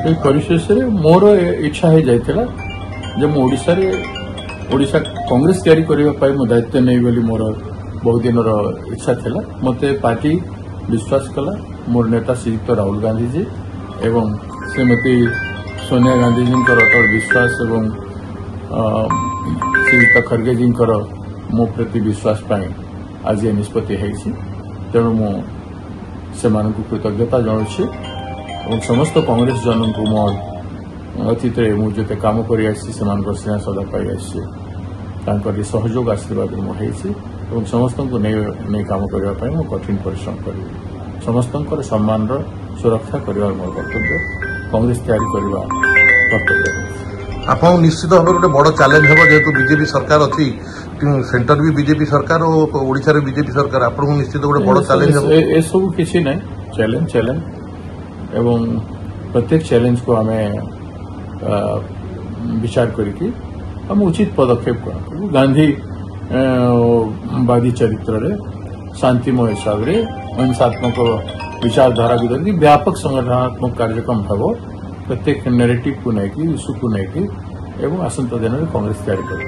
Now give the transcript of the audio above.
এই ପରିଶେଷରେ ମୋର ଇଚ୍ଛା ହେଇଯାଇଥିଲା ଯେ ମୁଁ ଓଡ଼ିଶା କଂଗ୍ରେସ ତିଆରି କରିବା ପାଇଁ ମୁଁ ଦାୟିତ୍ୱ ନେଇ ବୋଲି ମୋର ବହୁ ଦିନର ଇଚ୍ଛା ଥିଲା। ମୋତେ ପାର୍ଟି ବିଶ୍ୱାସ କଲା। ମୋର ନେତା ଶ୍ରୀଯୁକ୍ତ ରାହୁଲ ଗାନ୍ଧୀଜୀ ଏବଂ ଶ୍ରୀମତୀ ସୋନିଆ ଗାନ୍ଧୀଜୀଙ୍କର ଅଟଳ ବିଶ୍ୱାସ ଏବଂ ଶ୍ରୀଯୁକ୍ତ ଖର୍ଗେଜୀଙ୍କର ମୋ ପ୍ରତି ବିଶ୍ୱାସ ପାଇଁ ଆଜି ଏ ନିଷ୍ପତ୍ତି ହେଇଛି। ତେଣୁ ମୁଁ ସେମାନଙ୍କୁ କୃତଜ୍ଞତା ଜଣାଉଛି ଏବଂ ସମସ୍ତ କଂଗ୍ରେସ ଜନଙ୍କୁ ମୋ ଅତୀତରେ ମୁଁ ଯେତେ କାମ କରି ଆସିଛି ସେମାନଙ୍କର ସ୍ନେହ ଶ୍ରଦ୍ଧା ପାଇ ଆସିଛି। ତାଙ୍କର ସହଯୋଗ ଆଶୀର୍ବାଦରେ ମୁଁ ହେଇଛି ଏବଂ ସମସ୍ତଙ୍କୁ ନେଇ କାମ କରିବା ପାଇଁ ମୁଁ କଠିନ ପରିଶ୍ରମ କରିବି। ସମସ୍ତଙ୍କର ସମ୍ମାନର ସୁରକ୍ଷା କରିବା ମୋର କର୍ତ୍ତବ୍ୟ। କଂଗ୍ରେସ ତିଆରି କରିବା କର୍ତ୍ତବ୍ୟ। ଆପଣ ନିଶ୍ଚିତ ଭାବରେ ଗୋଟେ ବଡ଼ ଚ୍ୟାଲେଞ୍ଜ ହେବ ଯେହେତୁ ବିଜେପି ସରକାର ଅଛି, ସେଣ୍ଟର ବି ବିଜେପି ସରକାର ଓ ଓଡ଼ିଶାରେ ବିଜେପି ସରକାର, ଆପଣଙ୍କୁ ନିଶ୍ଚିତ ଗୋଟେ ବଡ଼ ଚ୍ୟାଲେଞ୍ଜ ହେବ। ଏସବୁ କିଛି ନାହିଁ, ଚ୍ୟାଲେଞ୍ଜ ଏବଂ ପ୍ରତ୍ୟେକ ଚ୍ୟାଲେଞ୍ଜକୁ ଆମେ ବିଚାର କରିକି ଆମେ ଉଚିତ ପଦକ୍ଷେପ କରିବୁ। ଗାନ୍ଧୀବାଦୀ ଚରିତ୍ରରେ ଶାନ୍ତିମୟ ହିସାବରେ ଅହିଂସାତ୍ମକ विचारधारा भी धरिकी व्यापक संगठनात्मक कार्यक्रम हम प्रत्येक नेरेटिव को लेकिन इश्यू को लेकिन एवं आसंता दिन में कांग्रेस तैयारी कर